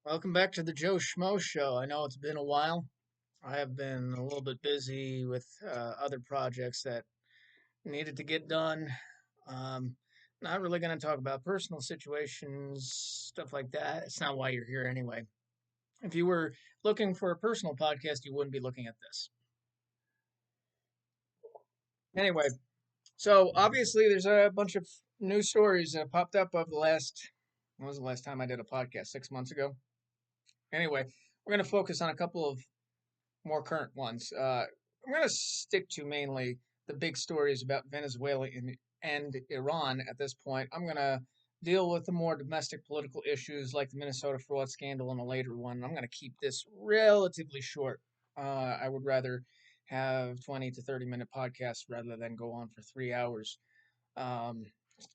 Welcome back to the Joe Schmo Show. I know it's been a while. I have been a little bit busy with other projects that needed to get done. Um, Not really going to talk about personal situations, stuff like that. It's not why you're here anyway. If you were looking for a personal podcast, you wouldn't be looking at this. Anyway, so obviously there's a bunch of news stories that popped up of the last, when was the last time I did a podcast? 6 months ago? Anyway, we're going to focus on a couple of more current ones. I'm going to stick to mainly the big stories about Venezuela and Iran at this point. I'm going to deal with the more domestic political issues like the Minnesota fraud scandal in a later one. I'm going to keep this relatively short. I would rather have 20 to 30-minute podcasts rather than go on for 3 hours. Um,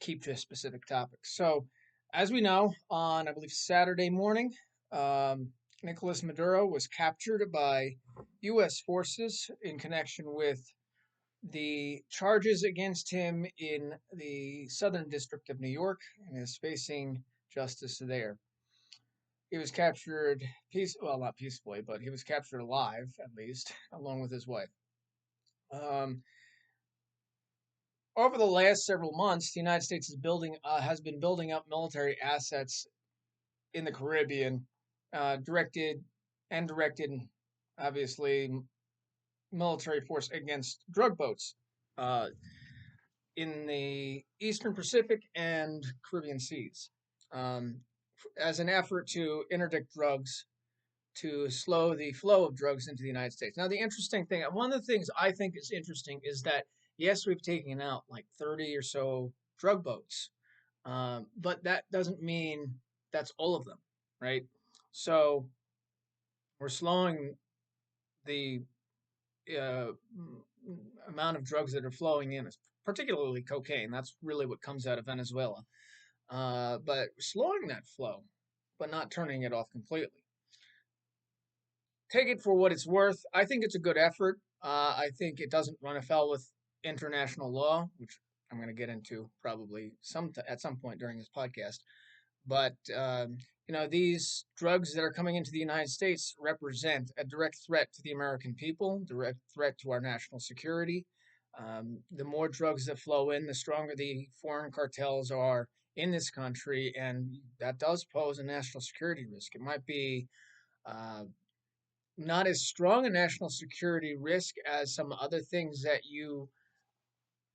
Keep to a specific topic. So, as we know, on I believe Saturday morning, um, Nicolas Maduro was captured by U.S. forces in connection with the charges against him in the Southern District of New York and is facing justice there. He was captured well, not peacefully, but he was captured alive, at least, along with his wife. Um, Over the last several months, the United States has been building up military assets in the Caribbean, directed and directed, obviously, military force against drug boats uh, in the Eastern Pacific and Caribbean seas, um, as an effort to interdict drugs to slow the flow of drugs into the United States. Now, the interesting thing, one of the things I think is interesting is that yes, we've taken out like 30 or so drug boats, but that doesn't mean that's all of them, right? So we're slowing the uh, amount of drugs that are flowing in, particularly cocaine. That's really what comes out of Venezuela. But slowing that flow, but not turning it off completely. Take it for what it's worth. I think it's a good effort. I think it doesn't run afoul with international law, which I'm going to get into probably at some point during this podcast. But these drugs that are coming into the United States represent a direct threat to the American people, direct threat to our national security. The more drugs that flow in, the stronger the foreign cartels are in this country, and that does pose a national security risk. It might be uh, not as strong a national security risk as some other things that you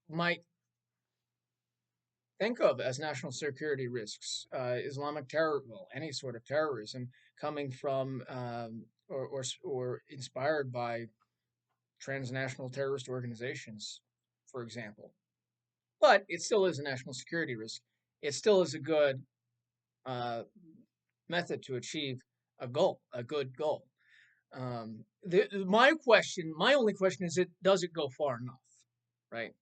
might think of as national security risks. Islamic terror, well, any sort of terrorism coming from or inspired by transnational terrorist organizations, for example. But it still is a national security risk. It still is a good uh, method to achieve a goal, a good goal. My only question is, does it go far enough, right?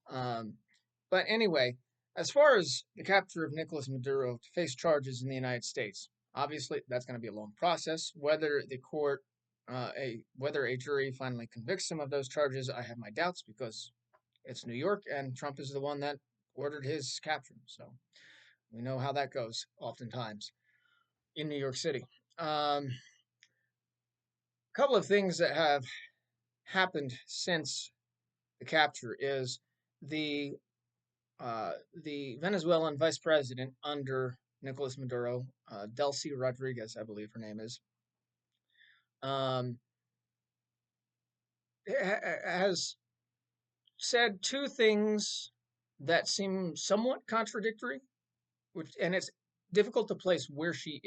Um, but anyway, as far as the capture of Nicolas Maduro to face charges in the United States, obviously that's going to be a long process. Whether a jury finally convicts him of those charges, I have my doubts because it's New York and Trump is the one that ordered his capture. So we know how that goes oftentimes in New York City. A couple of things that have happened since the capture is the the Venezuelan vice president under Nicolas Maduro, Delcy Rodriguez, I believe her name is, um, has said two things that seem somewhat contradictory, and it's difficult to place where she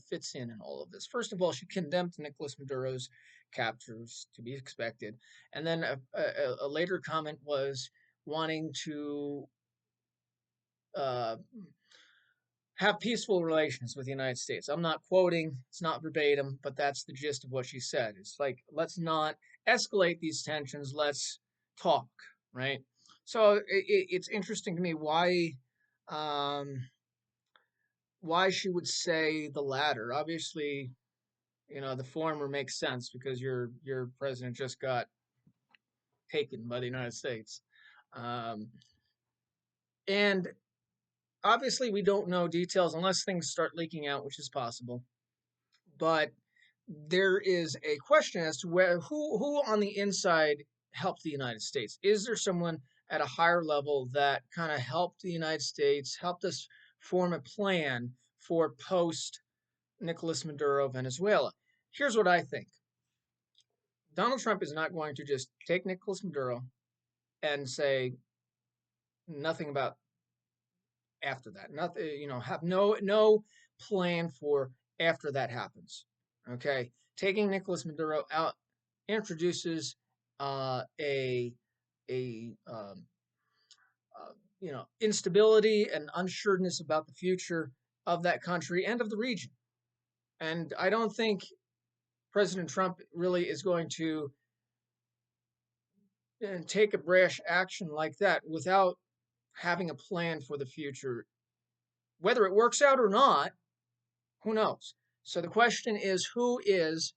fits in all of this. First of all, she condemned Nicolas Maduro's captures, to be expected, and then a later comment was wanting to uh, have peaceful relations with the United States. I'm not quoting, it's not verbatim, but that's the gist of what she said. It's like, let's not escalate these tensions, let's talk, right? So it's interesting to me um, why she would say the latter. Obviously, the former makes sense because your president just got taken by the United States. Um, and obviously, we don't know details unless things start leaking out, which is possible. But there is a question as to who on the inside helped the United States. Is there someone at a higher level that kind of helped the United States, helped us form a plan for post Nicolas Maduro Venezuela? Here's what I think. Donald Trump is not going to just take Nicolas Maduro and say nothing about after that. Nothing, have no plan for after that happens. Okay, taking Nicolas Maduro out introduces a a instability and unsureness about the future of that country and of the region. And I don't think President Trump really is going to take a brash action like that without having a plan for the future. Whether it works out or not, who knows? So the question is, who is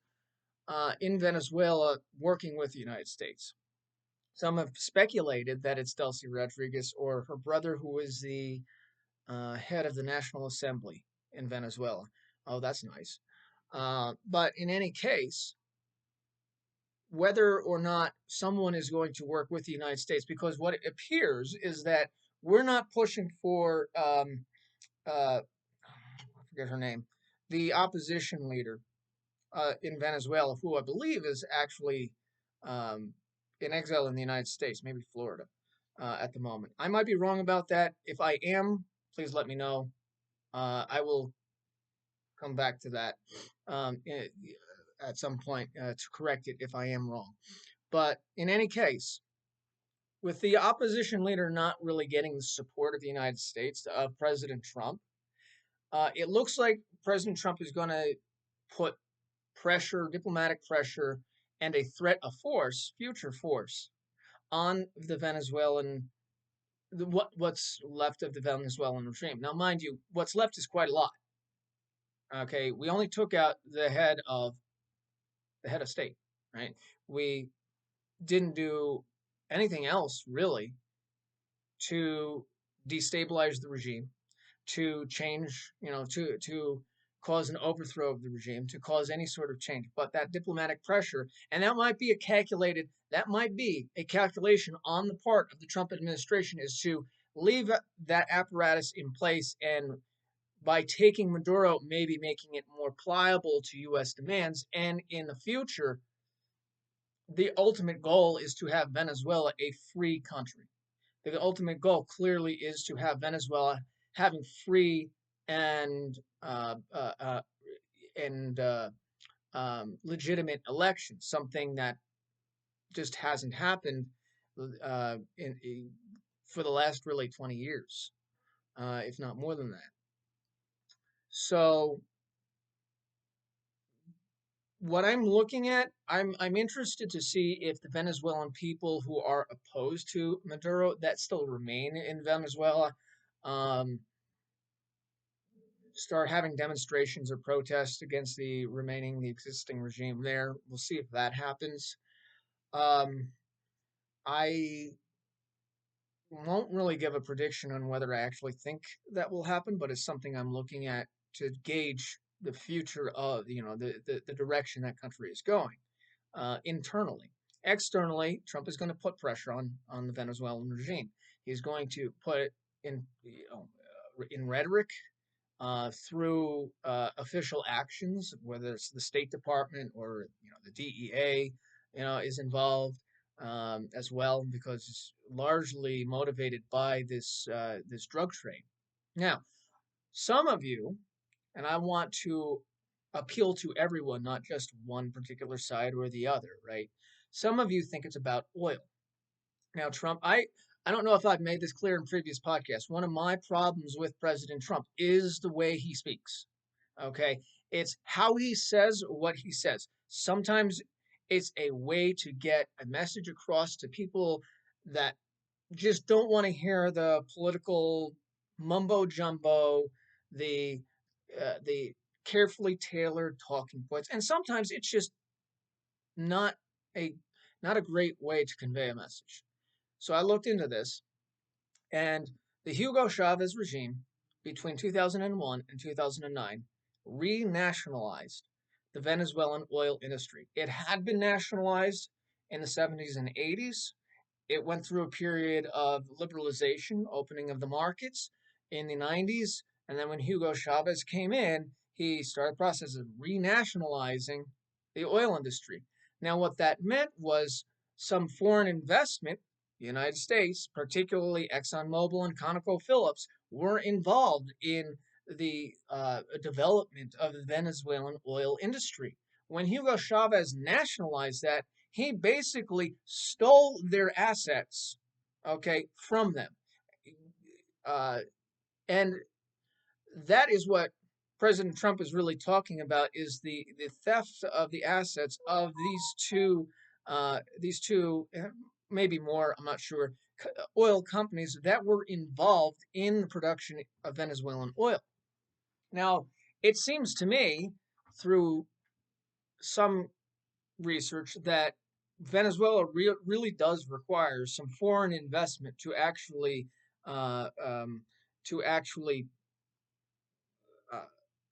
in Venezuela working with the United States? Some have speculated that it's Delcy Rodriguez or her brother, who is the head of the National Assembly in Venezuela. Oh, that's nice. But in any case, whether or not someone is going to work with the United States, because what it appears is that we're not pushing for, I forget her name, the opposition leader in Venezuela, who I believe is actually um, in exile in the United States, maybe Florida, at the moment. I might be wrong about that. If I am, please let me know. I will come back to that at some point to correct it if I am wrong. But in any case, with the opposition leader not really getting the support of the United States, of President Trump, it looks like President Trump is going to put pressure, diplomatic pressure, and a threat of force, future force, on the Venezuelan, what's left of the Venezuelan regime. Now, mind you, what's left is quite a lot. Okay, we only took out the head of state, right? We didn't do anything else really to destabilize the regime, to change, to cause an overthrow of the regime, to cause any sort of change. But that diplomatic pressure, and that might be a calculation on the part of the Trump administration, is to leave that apparatus in place, and by taking Maduro, maybe making it more pliable to U.S. demands. And in the future, the ultimate goal is to have Venezuela a free country. The ultimate goal clearly is to have Venezuela having free and and legitimate elections, something that just hasn't happened for the last really 20 years, if not more than that. So what I'm looking at, I'm interested to see if the Venezuelan people who are opposed to Maduro that still remain in Venezuela um, start having demonstrations or protests against the existing regime there. We'll see if that happens. Um, I won't really give a prediction on whether I actually think that will happen, but it's something I'm looking at to gauge the future of, the direction that country is going internally. Externally, Trump is going to put pressure on the Venezuelan regime. He's going to put it in rhetoric, through official actions, whether it's the State Department or the DEA, is involved as well, because it's largely motivated by this drug trade. Now, some of you, and I want to appeal to everyone, not just one particular side or the other, right? Some of you think it's about oil. Now, Trump, I don't know if I've made this clear in previous podcasts. One of my problems with President Trump is the way he speaks. Okay. It's how he says what he says. Sometimes it's a way to get a message across to people that just don't want to hear the political mumbo jumbo, the carefully tailored talking points. And sometimes it's just not a not a great way to convey a message. So I looked into this, and the Hugo Chavez regime between 2001 and 2009 renationalized the Venezuelan oil industry. It had been nationalized in the 70s and 80s. It went through a period of liberalization, opening of the markets in the 90s. And then when Hugo Chavez came in, he started the process of renationalizing the oil industry. Now, what that meant was some foreign investment, the United States, particularly ExxonMobil and ConocoPhillips, were involved in the development of the Venezuelan oil industry. When Hugo Chavez nationalized that, he basically stole their assets, okay, from them. Uh, and that is what President Trump is really talking about, is the theft of the assets of these two, maybe more, I'm not sure, oil companies that were involved in the production of Venezuelan oil. Now, it seems to me through some research that Venezuela really does require some foreign investment uh, um, to actually uh,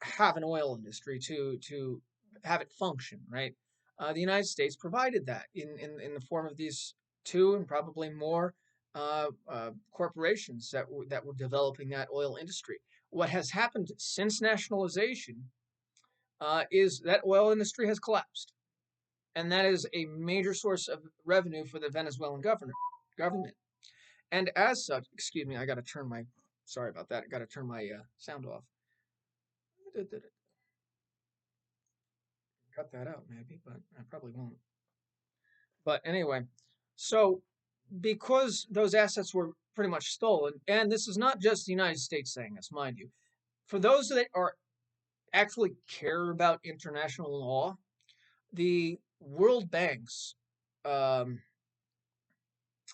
have an oil industry to have it function, right? The United States provided that in the form of these two and probably more corporations that were developing that oil industry. What has happened since nationalization is that oil industry has collapsed, and that is a major source of revenue for the Venezuelan government. And as such, excuse me, I got to turn my sorry about that. I got to turn my sound off. Cut that out maybe, but I probably won't. But anyway, so because those assets were pretty much stolen, and this is not just the United States saying this, mind you, for those that are actually care about international law, the World Bank's um,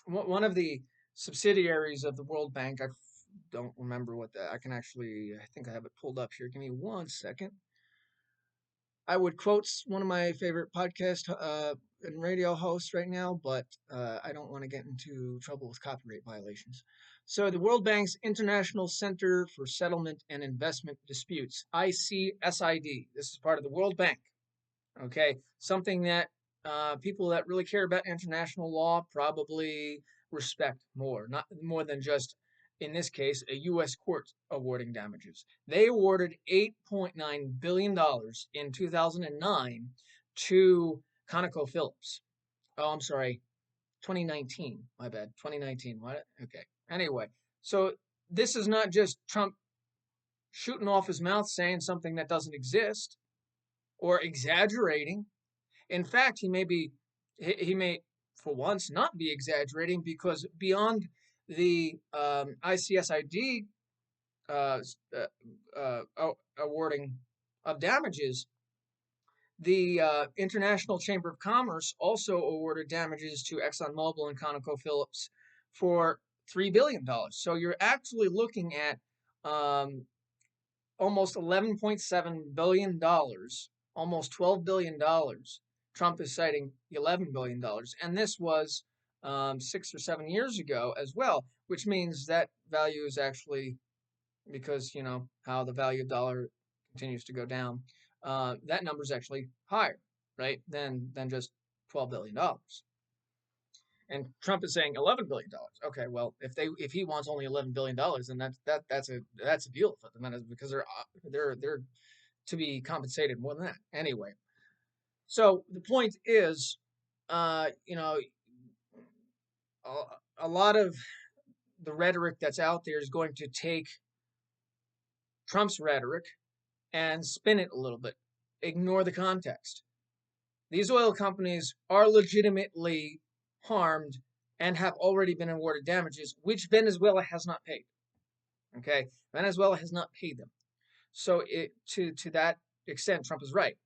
one of the subsidiaries of the World Bank. I don't remember what that. I can actually. I think I have it pulled up here. Give me 1 second. I would quote one of my favorite podcast and radio hosts right now, but I don't want to get into trouble with copyright violations. So, the World Bank's International Center for Settlement and Investment Disputes, ICSID. This is part of the World Bank. Okay, something that people that really care about international law probably respect more, not more than just, in this case, a U.S. court awarding damages. They awarded $8.9 billion in 2009 to ConocoPhillips. Oh, I'm sorry, 2019. My bad, 2019. What? Okay. Anyway, so this is not just Trump shooting off his mouth saying something that doesn't exist or exaggerating. In fact, he may for once not be exaggerating, because beyond the ICSID uh, awarding of damages, the International Chamber of Commerce also awarded damages to ExxonMobil and ConocoPhillips for $3 billion. So you're actually looking at um, almost $11.7 billion, almost $12 billion. Trump is citing $11 billion, and this was 6 or 7 years ago as well, which means that value is actually, because you know how the value of dollar continues to go down, that number is actually higher, right, than just $12 billion. And Trump is saying $11 billion. Okay, well, if he wants only $11 billion, then that's a deal for them, because they're to be compensated more than that anyway. So the point is, you know, a lot of the rhetoric that's out there is going to take Trump's rhetoric and spin it a little bit, ignore the context. These oil companies are legitimately harmed and have already been awarded damages, which Venezuela has not paid. Okay, Venezuela has not paid them. So to that extent, Trump is right.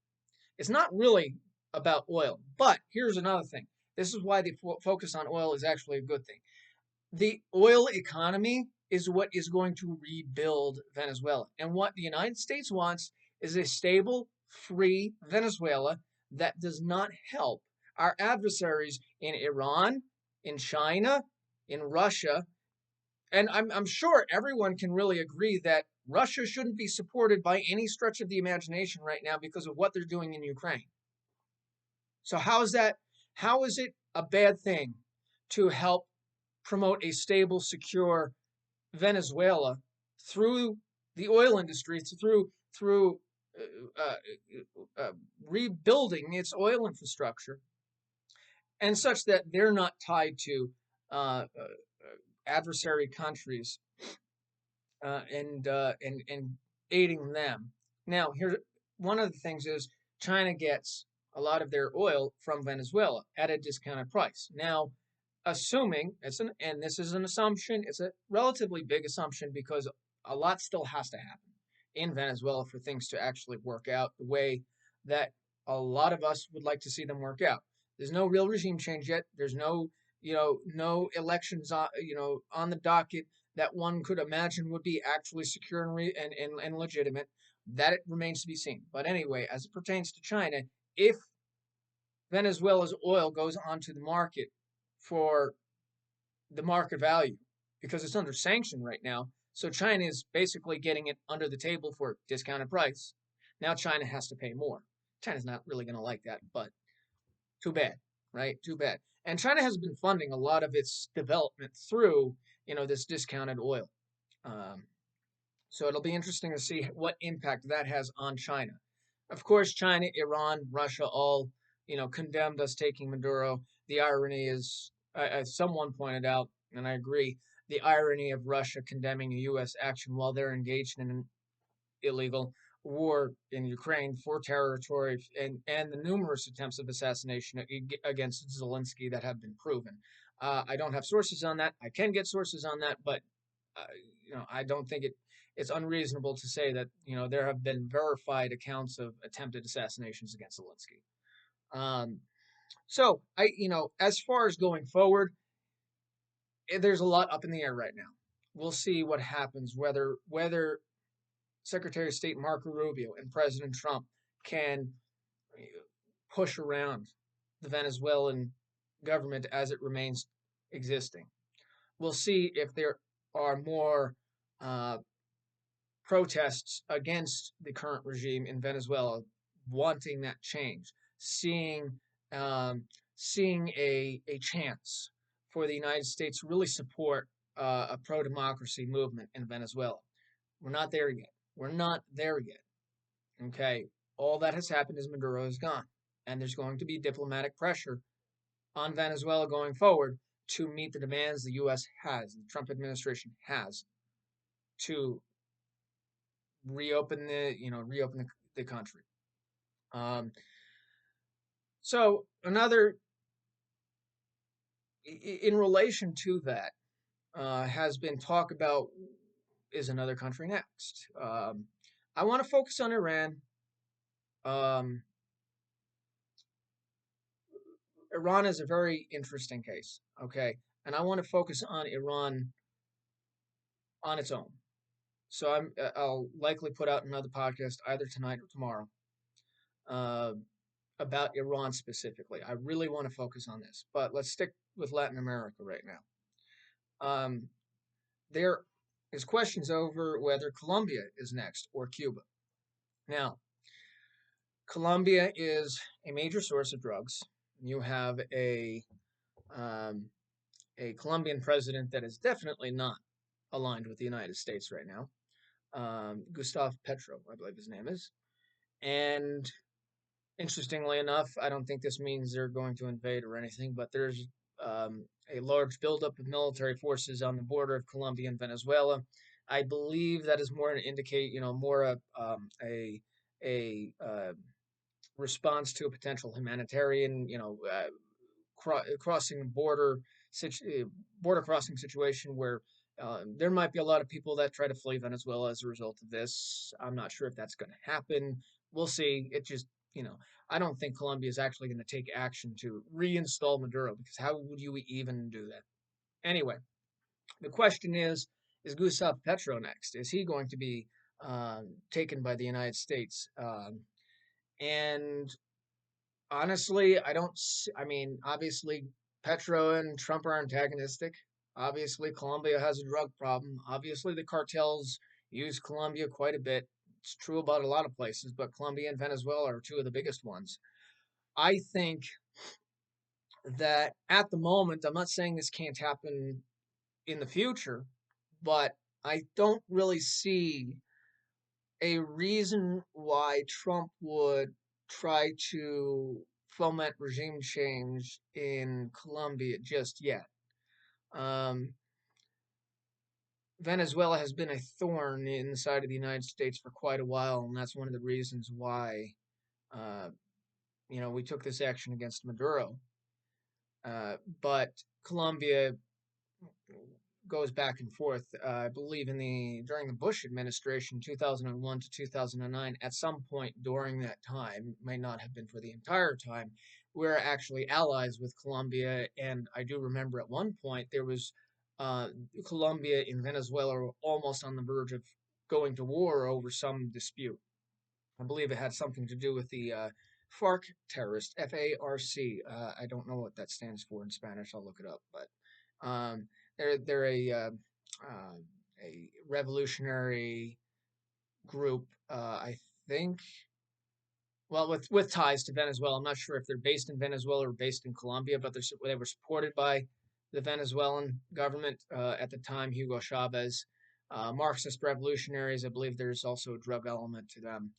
It's not really about oil. But here's another thing. This is why the focus on oil is actually a good thing. The oil economy is what is going to rebuild Venezuela. And what the United States wants is a stable, free Venezuela that does not help our adversaries in Iran, in China, in Russia. And I'm sure everyone can really agree that Russia shouldn't be supported by any stretch of the imagination right now because of what they're doing in Ukraine. So how is that? How is it a bad thing to help promote a stable, secure Venezuela through the oil industry, through uh, rebuilding its oil infrastructure, and such that they're not tied to adversary countries and aiding them. Now, here one of the things is China gets a lot of their oil from Venezuela at a discounted price. Now, assuming and this is an assumption, it's a relatively big assumption because a lot still has to happen in Venezuela for things to actually work out the way that a lot of us would like to see them work out. There's no real regime change yet. There's no elections on the docket that one could imagine would be actually secure and legitimate. That it remains to be seen. But anyway, as it pertains to China, if Venezuela's oil goes onto the market for the market value, because it's under sanction right now, so China is basically getting it under the table for discounted price. Now China has to pay more. China's not really going to like that, but too bad, right? Too bad. And China has been funding a lot of its development through, this discounted oil. Um, so it'll be interesting to see what impact that has on China. Of course, China, Iran, Russia all, condemned us taking Maduro. The irony is, as someone pointed out, and I agree, the irony of Russia condemning U.S. action while they're engaged in an illegal war in Ukraine for territory and the numerous attempts of assassination against Zelensky that have been proven. I don't have sources on that. I can get sources on that, but uh, I don't think it's unreasonable to say that there have been verified accounts of attempted assassinations against Zelensky. Um, so as far as going forward, there's a lot up in the air right now. We'll see what happens, whether Secretary of State Marco Rubio and President Trump can push around the Venezuelan government as it remains existing. We'll see if there are more uh, protests against the current regime in Venezuela, wanting that change, seeing um, seeing a chance for the United States to really support a pro democracy movement in Venezuela. We're not there yet. We're not there yet. Okay. All that has happened is Maduro is gone. And there's going to be diplomatic pressure on Venezuela going forward to meet the demands the U.S. has, the Trump administration has, to reopen the country. Um, so another in relation to that has been talk about is another country next. I want to focus on Iran. Um, Iran is a very interesting case, okay, and I want to focus on Iran on its own. So I'll likely put out another podcast either tonight or tomorrow uh, about Iran specifically. I really want to focus on this, but let's stick with Latin America right now. Um, there is questions over whether Colombia is next or Cuba. Now, Colombia is a major source of drugs. You have um, a Colombian president that is definitely not aligned with the United States right now. Gustavo Petro, I believe his name is. And interestingly enough, I don't think this means they're going to invade or anything, but there's a large buildup of military forces on the border of Colombia and Venezuela. I believe that is more to indicate, more a response to a potential humanitarian, crossing border crossing situation where there might be a lot of people that try to flee Venezuela as a result of this. I'm not sure if that's going to happen. We'll see. It just, I don't think Colombia is actually going to take action to reinstall Maduro because how would you even do that? Anyway, the question is Gustavo Petro next? Is he going to be taken by the United States? And honestly, I don't. I mean, obviously, Petro and Trump are antagonistic. Obviously, Colombia has a drug problem. Obviously, the cartels use Colombia quite a bit. It's true about a lot of places, but Colombia and Venezuela are two of the biggest ones. I think that at the moment, I'm not saying this can't happen in the future, but I don't really see a reason why Trump would try to foment regime change in Colombia just yet. Um, Venezuela has been a thorn inside of the United States for quite a while, and that's one of the reasons why uh, we took this action against Maduro. But Colombia goes back and forth. I believe during the Bush administration, 2001 to 2009, at some point during that time, may not have been for the entire time, we're actually allies with Colombia. And I do remember at one point there was uh, Colombia and Venezuela were almost on the verge of going to war over some dispute. I believe it had something to do with the FARC terrorist, FARC. I don't know what that stands for in Spanish. I'll look it up, but they're uh, a revolutionary group. I think, well, with ties to Venezuela. I'm not sure if they're based in Venezuela or based in Colombia, but they were supported by the Venezuelan government at the time. Hugo Chavez, Marxist revolutionaries. I believe there's also a drug element to them.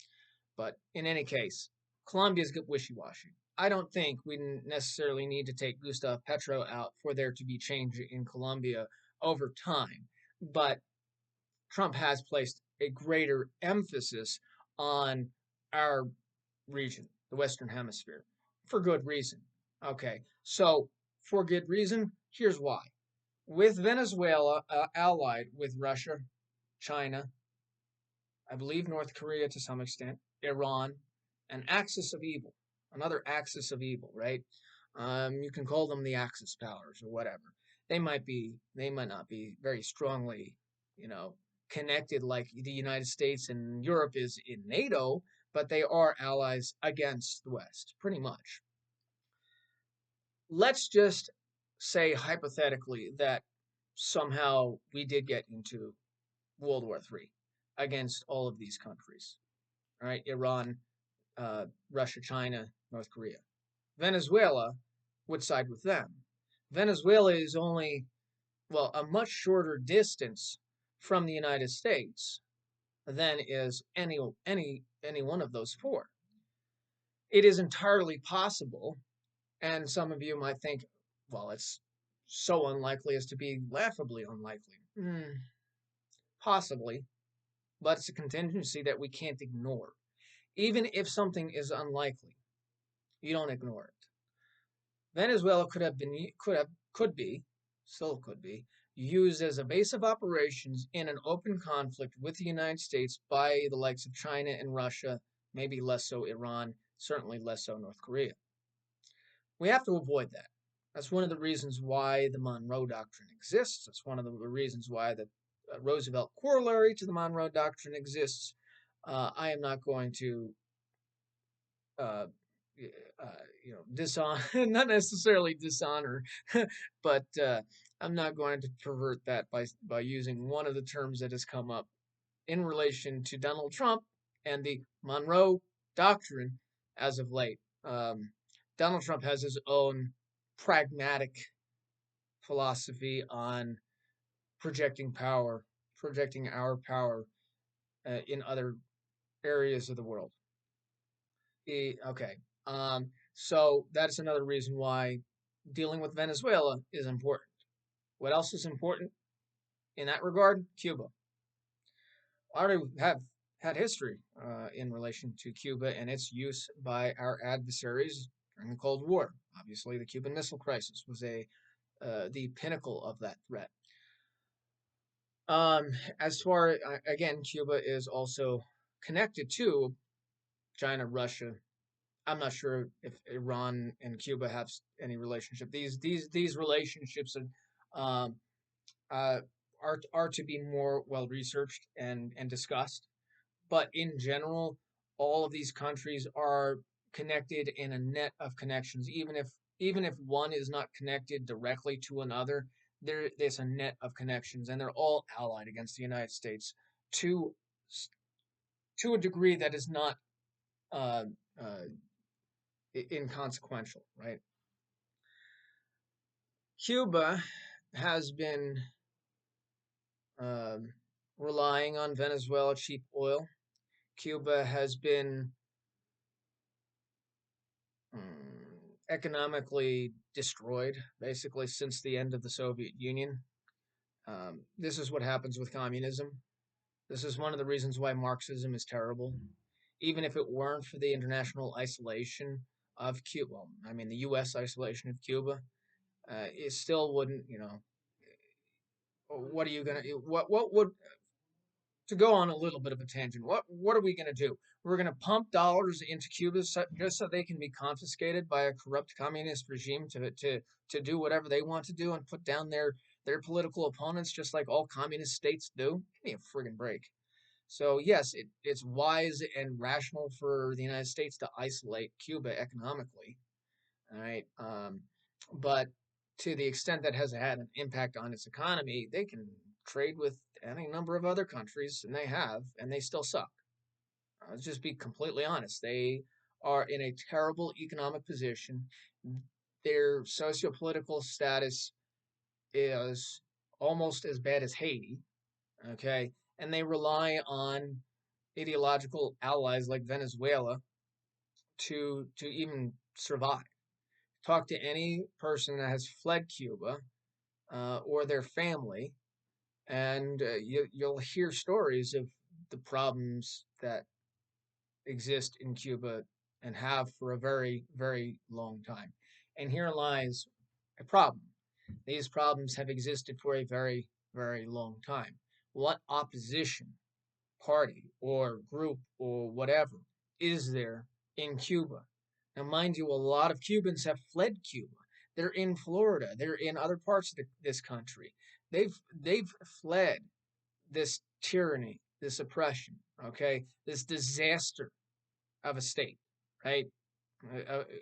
But in any case, Colombia's wishy-washy. I don't think we necessarily need to take Gustave Petro out for there to be change in Colombia over time. But Trump has placed a greater emphasis on our region, the Western Hemisphere, for good reason. Okay, so for good reason, here's why. With Venezuela allied with Russia, China, I believe North Korea to some extent, Iran, an axis of evil, another axis of evil, right? You can call them the Axis powers or whatever. They might not be very strongly, you know, connected like the United States and Europe is in NATO, but they are allies against the West, pretty much. Let's just say hypothetically that somehow we did get into World War III against all of these countries. All right, Iran, Russia, China, North Korea. Venezuela would side with them. Venezuela is only, well, a much shorter distance from the United States than is any one of those four. It is entirely possible, and some of you might think, well, it's so unlikely as to be laughably unlikely. Possibly, but it's a contingency that we can't ignore. Even if something is unlikely, you don't ignore it. Venezuela could be, still could be, used as a base of operations in an open conflict with the United States by the likes of China and Russia, maybe less so Iran, certainly less so North Korea. We have to avoid that. That's one of the reasons why the Monroe Doctrine exists. That's one of the reasons why the Roosevelt corollary to the Monroe Doctrine exists. I am not going to uh, dishonor, not necessarily dishonor, but I'm not going to pervert that by using one of the terms that has come up in relation to Donald Trump and the Monroe Doctrine as of late. Donald Trump has his own pragmatic philosophy on projecting power, projecting our power in other areas of the world. Okay. So that's another reason why dealing with Venezuela is important. What else is important in that regard? Cuba. I already have had history in relation to Cuba and its use by our adversaries during the Cold War. Obviously, the Cuban Missile Crisis was the pinnacle of that threat. As far again, Cuba is also connected to China, Russia. I'm not sure if Iran and Cuba have any relationship. These relationships um, uh, are to be more well researched and discussed. But in general, all of these countries are connected in a net of connections. Even if one is not connected directly to another, there's a net of connections, and they're all allied against the United States to to a degree that is not uh, uh, inconsequential, right? Cuba has been um, relying on Venezuela cheap oil. Cuba has been economically destroyed basically since the end of the Soviet Union. This is what happens with communism. This is one of the reasons why Marxism is terrible. Even if it weren't for the international isolation of Cuba, well, I mean the U.S. isolation of Cuba, it still wouldn't. What are you gonna? What would to go on a little bit of a tangent? What are we gonna do? We're gonna pump dollars into Cuba just so they can be confiscated by a corrupt communist regime to do whatever they want to do and put down their political opponents, just like all communist states do. Give me a friggin' break. So yes, it's wise and rational for the United States to isolate Cuba economically. All right, but to the extent that has had an impact on its economy, they can trade with any number of other countries, and they have, and they still suck. Let's just be completely honest. They are in a terrible economic position. Their socio-political status is almost as bad as Haiti. Okay, and they rely on ideological allies like Venezuela to even survive. Talk to any person that has fled Cuba or their family, and you'll hear stories of the problems that exist in Cuba and have for a very, very long time. And here lies a problem. These problems have existed for a very, very long time. What opposition party or group or whatever is there in Cuba? Now, mind you, a lot of Cubans have fled Cuba. They're in Florida. They're in other parts of this country. They've fled this tyranny, this oppression, okay, this disaster of a state, right?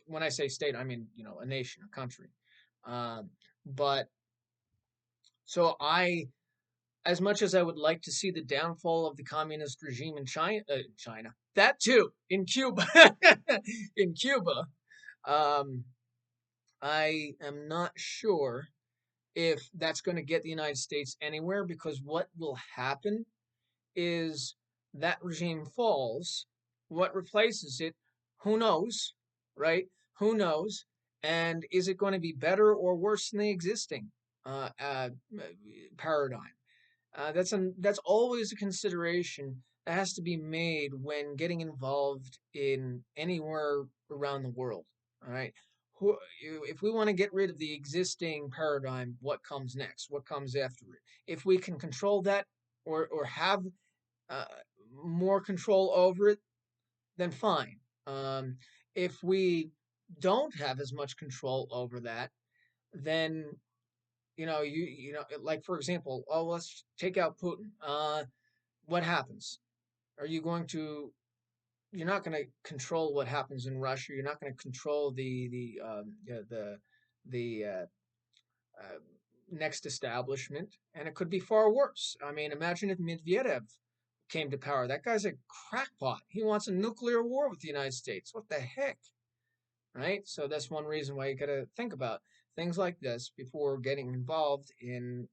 When I say state, I mean a nation, a country. Um, but so as much as I would like to see the downfall of the communist regime in China, that too, in Cuba, in Cuba, um, I am not sure if that's going to get the United States anywhere because what will happen is that regime falls. What replaces it? Who knows, right? Who knows? And is it going to be better or worse than the existing uh, uh, paradigm? That's always a consideration that has to be made when getting involved in anywhere around the world. All right, if we want to get rid of the existing paradigm, what comes next? What comes after it? If we can control that or have uh, more control over it, then fine. If we don't have as much control over that, then like for example, oh, let's take out Putin. What happens? Are you going to? You're not going to control what happens in Russia. You're not going to control the next establishment, and it could be far worse. I mean, imagine if Medvedev came to power. That guy's a crackpot. He wants a nuclear war with the United States. What the heck? Right? So that's one reason why you got to think about things like this before getting involved in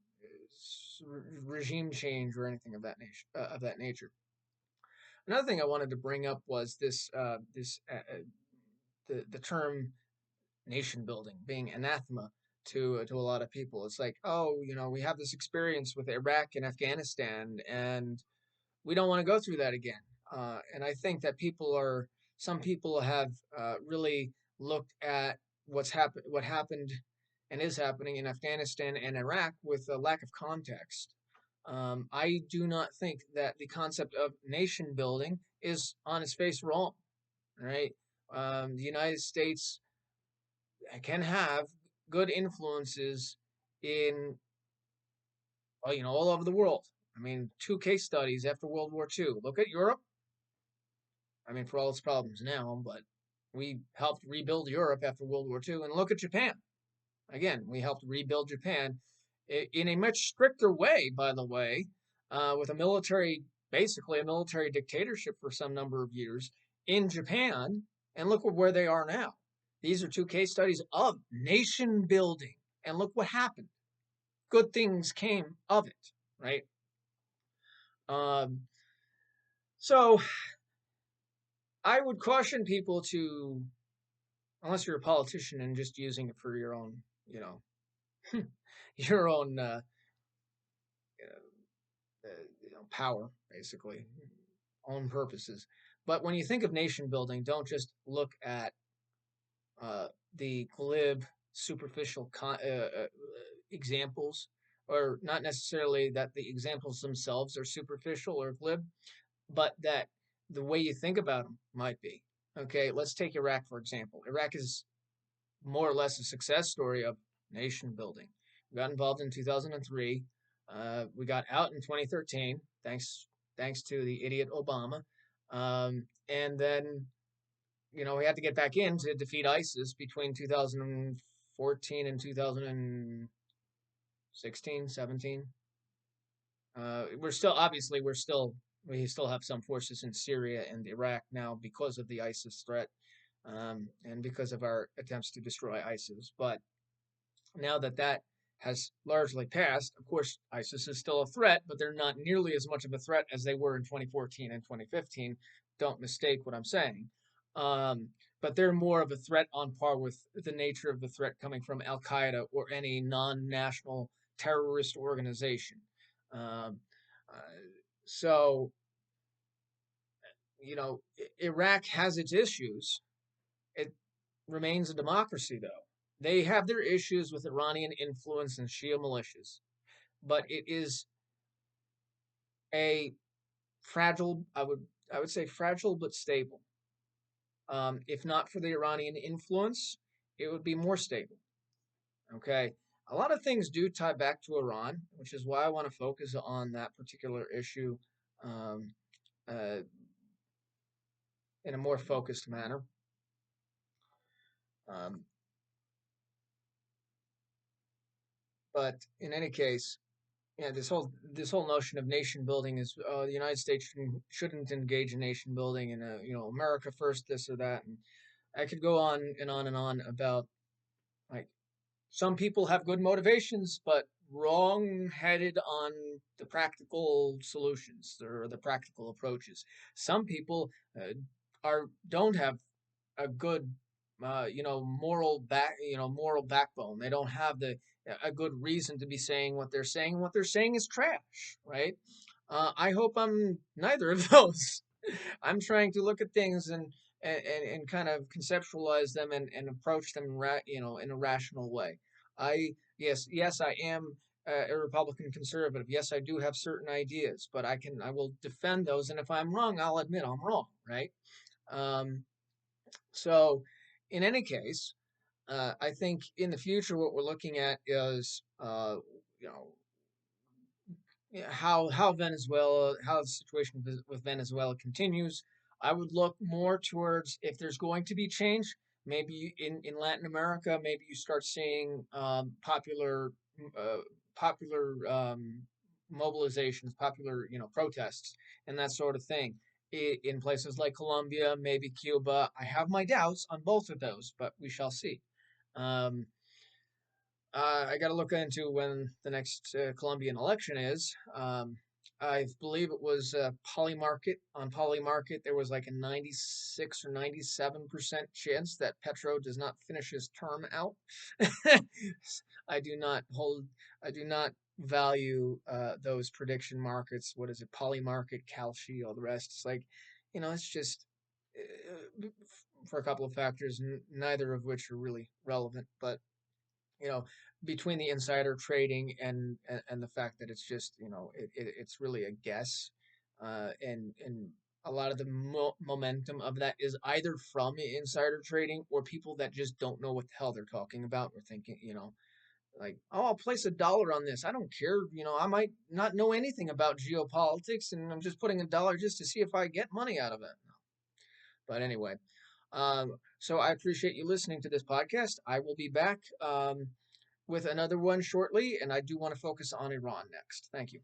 regime change or anything of that nature. Another thing I wanted to bring up was the term nation building being anathema to a lot of people. It's like, oh, we have this experience with Iraq and Afghanistan, and we don't want to go through that again. And I think that some people have really looked at what happened, and is happening in Afghanistan and Iraq with a lack of context. I do not think that the concept of nation building is on its face wrong. Right? The United States can have good influences in all over the world. I mean, two case studies after World War II. Look at Europe. I mean, for all its problems now, but we helped rebuild Europe after World War II. And look at Japan. Again, we helped rebuild Japan in a much stricter way, by the way, with a military basically a military dictatorship for some number of years in Japan, and look where they are now. These are two case studies of nation building, and look what happened. Good things came of it, right? Um, so I would caution people to, unless you're a politician and just using it for your own, your own power, basically, own purposes. But when you think of nation building, don't just look at uh, the glib, superficial examples, or not necessarily that the examples themselves are superficial or glib, but that the way you think about them might be. Okay, let's take Iraq, for example. Iraq is more or less a success story of nation building. We got involved in 2003. We got out in 2013, thanks to the idiot Obama. And then we had to get back in to defeat ISIS between 2014 and 2016, 17. We still have some forces in Syria and Iraq now because of the ISIS threat, and because of our attempts to destroy ISIS. But now that that has largely passed, of course, ISIS is still a threat, but they're not nearly as much of a threat as they were in 2014 and 2015. Don't mistake what I'm saying. Um, but they're more of a threat on par with the nature of the threat coming from Al Qaeda or any non national terrorist organization. Um, uh, so, Iraq has its issues. It remains a democracy, though. They have their issues with Iranian influence and Shia militias, but it is a fragile, I would say fragile but stable. If not for the Iranian influence, it would be more stable. Okay. A lot of things do tie back to Iran, which is why I want to focus on that particular issue um, uh, in a more focused manner. Um, but in any case, yeah, this whole notion of nation building is the United States shouldn't engage in nation building and America first, this or that, and I could go on and on and on about, like, some people have good motivations, but wrong-headed on the practical solutions or the practical approaches. Some people don't have a good moral backbone. They don't have the a good reason to be saying what they're saying. What they're saying is trash, right? I hope I'm neither of those. I'm trying to look at things and kind of conceptualize them and approach them in a rational way. Yes, I am a Republican conservative. Yes, I do have certain ideas, but I will defend those, and if I'm wrong, I'll admit I'm wrong, right? Um, so, in any case, I think in the future, what we're looking at is, you know, how the situation with Venezuela continues. I would look more towards, if there's going to be change, maybe in Latin America, maybe you start seeing uh, popular mobilizations, popular protests, and that sort of thing. In places like Colombia, maybe Cuba. I have my doubts on both of those, but we shall see. Um, I got to look into when the next Colombian election is. I believe it was Polymarket. On Polymarket, there was like a 96 or 97% chance that Petro does not finish his term out. I do not hold, I do not value those prediction markets. What is it? Polymarket, Kalshi, all the rest. It's like, it's just for a couple of factors, neither of which are really relevant, but you know, between the insider trading and the fact that it's just it's really a guess, and a lot of the momentum of that is either from insider trading or people that just don't know what the hell they're talking about or thinking, like, oh, I'll place $1 on this. I don't care, I might not know anything about geopolitics, and I'm just putting $1 just to see if I get money out of it. But anyway, so I appreciate you listening to this podcast. I will be back with another one shortly, and I do want to focus on Iran next. Thank you.